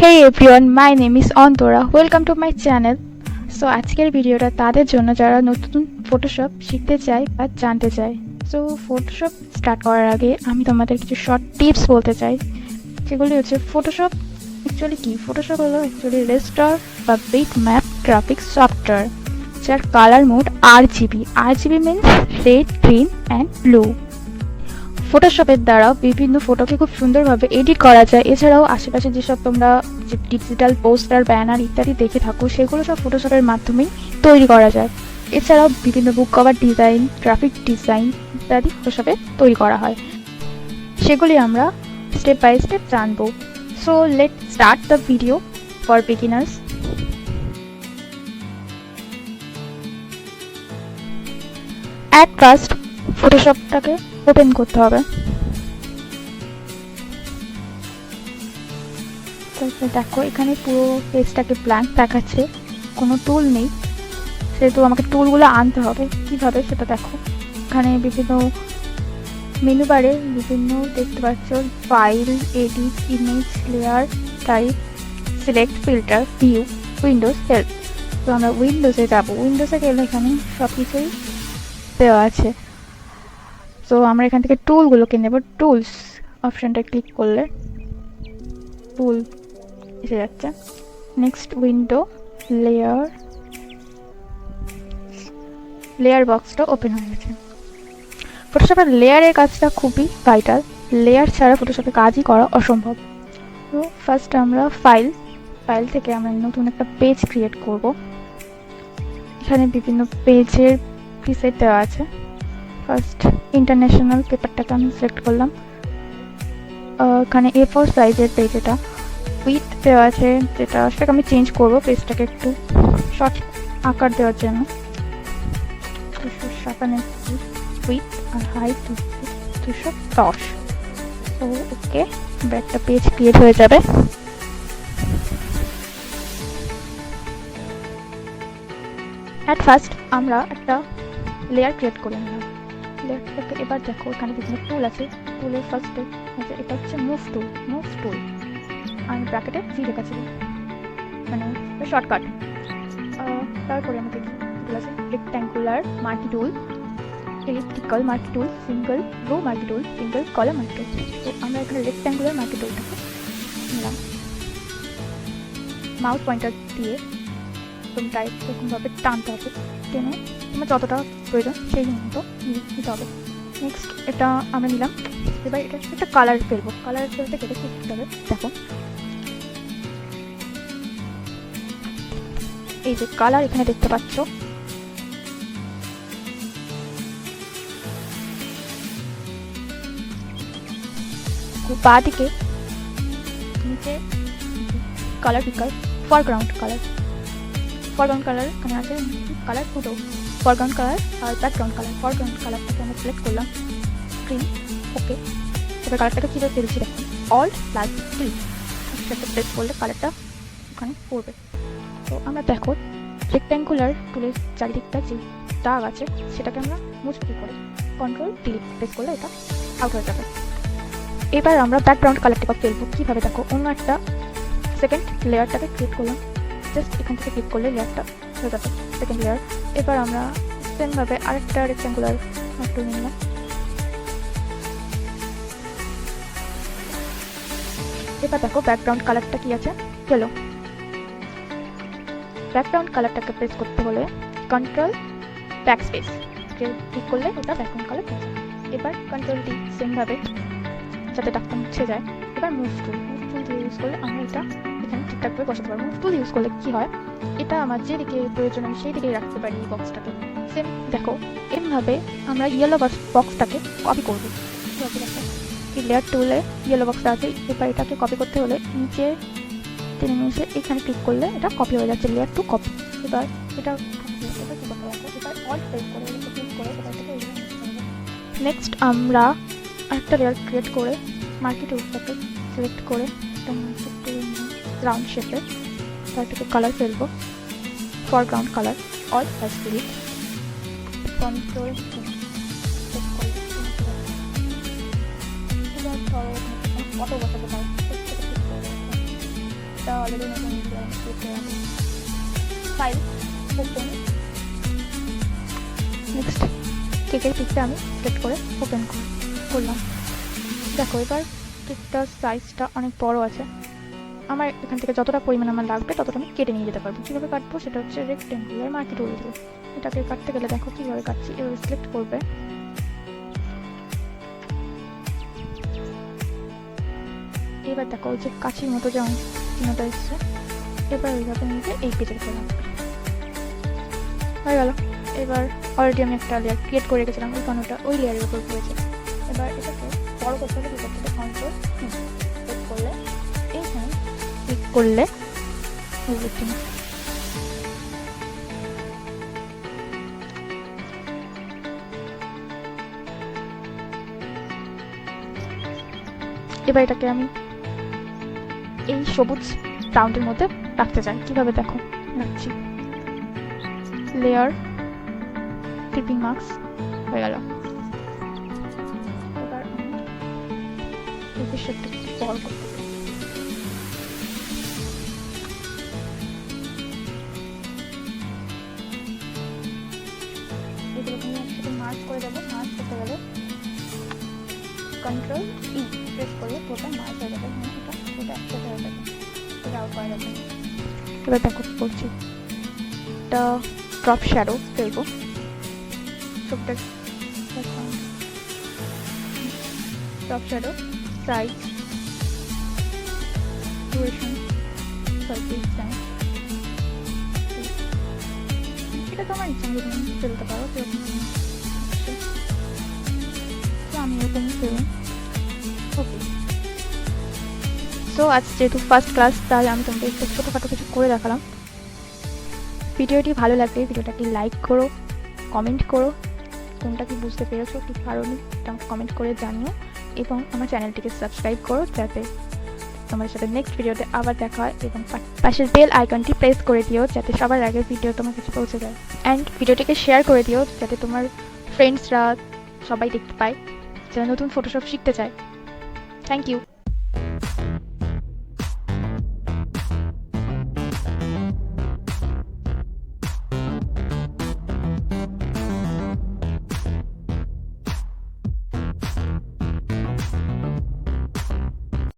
Hey everyone, my name is Antara. Welcome to my channel. So আজকের ভিডিওটা তাদের জন্য যারা নতুন ফটোশপ শিখতে চায় বা জানতে চায়। সো ফটোশপ স্টার্ট করার আগে আমি তোমাদের কিছু শর্ট টিপস বলতে চাই, যেগুলি হচ্ছে ফটোশপ অ্যাকচুয়ালি কি। ফটোশপ হলো অ্যাকচুয়ালি রেস্টার বা বিট ম্যাপ গ্রাফিক্স সফটওয়্যার, যার colour mode RGB means red, green and blue. ফটোশপের দ্বারা বিভিন্ন ফটোকে খুব সুন্দরভাবে এডিট করা যায়। এছাড়াও আশেপাশে যেসব তোমরা ডিজিটাল পোস্টার, ব্যানার ইত্যাদি দেখে থাকো, সেগুলো সব ফটোশপের মাধ্যমেই তৈরি করা যায়। এছাড়াও বিভিন্ন book cover design, graphic design ইত্যাদি ফটোশপে তৈরি করা হয়। সেগুলি আমরা স্টেপ বাই স্টেপ জানবো। So let start the video for beginners. At first ফটোশপটাকে ওপেন করতে হবে। দেখো এখানে পুরো পেজটাকে ব্ল্যাঙ্ক দেখাচ্ছে, কোনো টুল নেই, সেহেতু আমাকে টুলগুলো আনতে হবে। কিভাবে সেটা দেখো, এখানে বিভিন্ন মেনু বারে বিভিন্ন দেখতে পাচ্ছ, file, edit, image, layer, type, select, filter, view, Windows, help. তো আমরা উইন্ডোজে যাব। উইন্ডোজে গেলে এখানে সব কিছুই দেওয়া আছে। তো আমরা এখান থেকে টুলগুলোকে নেব। টুলস অপশানটা ক্লিক করলে টুল এসে যাচ্ছে। নেক্সট উইন্ডো, লেয়ার বক্সটা ওপেন হয়ে গেছে। ফটোশপের লেয়ারের কাজটা খুবই ভাইটাল। লেয়ার ছাড়া ফটোশপে কাজই করা অসম্ভব। তো ফার্স্ট আমরা ফাইল থেকে আমরা নতুন একটা পেজ ক্রিয়েট করব। এখানে বিভিন্ন পেজের প্রিসেট দেওয়া আছে। ফার্স্ট ইন্টারন্যাশনাল পেপারটাকে আমি সিলেক্ট করলাম। এখানে A4 সাইজের পেজ, এটা উইথ দেওয়া আছে, সেটাকে আমি চেঞ্জ করবো পেজটাকে একটু শর্ট আকার দেওয়ার জন্য। 257 উইথ আর হাইট 210। তো ওকে, একটা পেজ ক্রিয়েট হয়ে যাবে। অ্যাট ফার্স্ট আমরা একটা লেয়ার ক্রিয়েট করে নিলাম। লেয়ারটাকে এবার দেখো এখানে বিভিন্ন টুল আছে। টুলের ফার্স্টে আছে, এটা হচ্ছে মুভ টুল। আমি ব্র্যাকেটে জি লেখা ছিল, মানে শর্টকাট। তারপরে আমাকে টুল আছে রেক্ট্যাঙ্গুলার মার্কি টুল, এলিপ্টিক্যাল মার্কি টুল, সিঙ্গল রো মার্কি টুল, সিঙ্গল কলাম মার্কি টুল। তো আমরা এখানে রেক্ট্যাঙ্গুলার মার্কি টুলটাকে নিলাম। মাউস পয়েন্টার দিয়ে তোমরা এরকমভাবে টানতে হবে, টেনে তোমার যতটা প্রয়োজন সেই মতো নিতে হবে। নেক্সট এটা আমরা নিলাম। এবার এটা একটা কালার ফেলবো। কালার ফেলতে গেলে কি করতে হবে দেখো, এই যে কালার এখানে দেখতে পাচ্ছ, বাঁ দিকে নিচে কালার পিকার, ফরগ্রাউন্ড কালার এখানে আছে। কালার দুটো, ফরগ্রাউন্ড কালার আর ব্যাকগ্রাউন্ড কালার। ফরগ্রাউন্ড কালারটাকে আমরা সিলেক্ট করলাম, স্ক্রিন, ওকে। এবার কালারটাকে কীভাবে ফেলছি দেখুন, Alt+D একসাথে প্রেস করলে কালারটা ওখানে পড়বে। তো আমরা দেখো রেক্ট্যাঙ্গুলার টুলের চারিদিকটা যে দাগ আছে সেটাকে আমরা মুছতে করে Ctrl+D প্রেস করলে এটা আউট হয়ে যাবে। এবার আমরা ব্যাকগ্রাউন্ড কালারটাকে ফেলবো। কীভাবে দেখো, অন্য একটা সেকেন্ড লেয়ারটাকে ক্রিয়েট করলাম, জাস্ট এখান থেকে ক্লিক করলে লেয়ারটা হয়ে যাবে, সেকেন্ড লেয়ার। এবার আমরা সেমভাবে আরেকটা রেক্ট্যাঙ্গুলার টুল নিলাম। এবার দেখো ব্যাকগ্রাউন্ড কালারটা কি আছে, চলো ব্যাকগ্রাউন্ড কালারটাকে প্রেস করতে হলে Ctrl ব্যাকস্পেস ক্লিক করলে ওটা ব্যাকগ্রাউন্ড কালার হয়ে যাবে। এবার Ctrl+D সেমভাবে যাতে ডাকটা মুছে যায়। এবার মুভ টুল দিয়ে ইউজ করলে আমরা এটা এখানে ঠিকঠাকভাবে বসাতে পারবো। মুভ টুল ইউজ করলে কী হয়, এটা আমার যেদিকে প্রয়োজন আমি সেই দিকেই রাখতে পারি এই বক্সটাকে। সেম দেখো এমভাবে আমরা ইয়েলো বক্সটাকে কপি করবো। দেখো এই লেয়ার টুলে ইয়েলো বক্সটা আছে। এবার এটাকে কপি করতে হলে নিচে টেনে নিয়ে এসে এখানে ক্লিক করলে এটা কপি হয়ে যাচ্ছে, লেয়ার টু কপি। এবার এটা এবার অল প্রেস করে ক্লিক করে এবার থেকে নেক্সট আমরা আরেকটা লেয়ার ক্রিয়েট করে মার্কি টুলটাকে সিলেক্ট করে একটা মার্কি টুল রাউন্ড শেপে তারটাকে কালার ফেলবো, foreground colour, Alt+D, Ctrl+D photo বসাতে পারো। এটা অলরেডি নতুন ক্রিয়েট করে রাখবো। ফাইল ওপেন, নেক্সট কেকের পিকটা আমি সিলেক্ট করে ওপেন করলাম। দেখো এবার কেকটার সাইজটা অনেক বড় আছে, আমার এখান থেকে যতটা পরিমাণ আমার লাগবে ততটা আমি কেটে নিয়ে যেতে পারবো। কীভাবে কাটবো সেটা হচ্ছে রেক্টেঙ্গুলার মার্কি টুল দিয়ে। এটাকে কাটতে গেলে দেখো কীভাবে কাটছি, এভাবে সিলেক্ট করবে, এবার দেখো ওই যে কাঁচির মতো যে চিহ্নটা এসছে, এবার ওইভাবে নিয়ে এই পেজের উপর রাখবে, হয়ে গেল। এবার অলরেডি আমি একটা লেয়ার ক্রিয়েট করে রেখেছিলাম, ওই কানোটা ওই লেয়ারের উপর পড়েছে। এবার এটাকে বড় করতে হলে কী করতে হবে, কন্ট্রোল ক্লিক করলে এইখানে ক্লিক করলে এবার এটাকে আমি এই সবুজ রাউন্ডের মধ্যে রাখতে চাই। কিভাবে দেখো রাখছি, লেয়ার ক্লিপিং মার্কস হয়ে গেল। এবার এই দৃশ্যটা বড় করতে এগুলো তুমি একসাথে মার্ক করে দেবো। মার্ক করতে গেলে কন্ট্রোল ই প্রেস করলে পুরোটা মার্ক হয়ে যাবে, এটা একসাথে হয়ে যাবে, এটা আউট করা যাবে। এবার দেখো বলছি, এটা ড্রপ শ্যাডো ফেলবো, সবটা ড্রপ শ্যাডো, সাইজ, ডিউরেশন, এটা তো আমার ইচ্ছা তুমি ফেলতে পারো, আমি এরকমই ফেলুন। ওকে, সো আজ যেহেতু ফার্স্ট ক্লাস তাই আমি তোমাকে একটু ছোটোখাটো কিছু করে দেখালাম। ভিডিওটি ভালো লাগলে ভিডিওটাকে লাইক করো, কমেন্ট করো, কোনটা কি বুঝতে পেরেছো কি পারোনি এটা কমেন্ট করে জানিও, এবং আমার চ্যানেলটিকে সাবস্ক্রাইব করো যাতে তোমাদের সাথে নেক্সট ভিডিওতে আবার দেখা হয়, এবং পাশের বেল আইকনটি প্রেস করে দিও যাতে সবার আগে ভিডিও তোমার কাছে পৌঁছে যায়। অ্যান্ড ভিডিওটিকে শেয়ার করে দিও যাতে তোমার ফ্রেন্ডসরা সবাই দেখতে পায় যারা নতুন ফটোশপ শিখতে চায়। Thank you.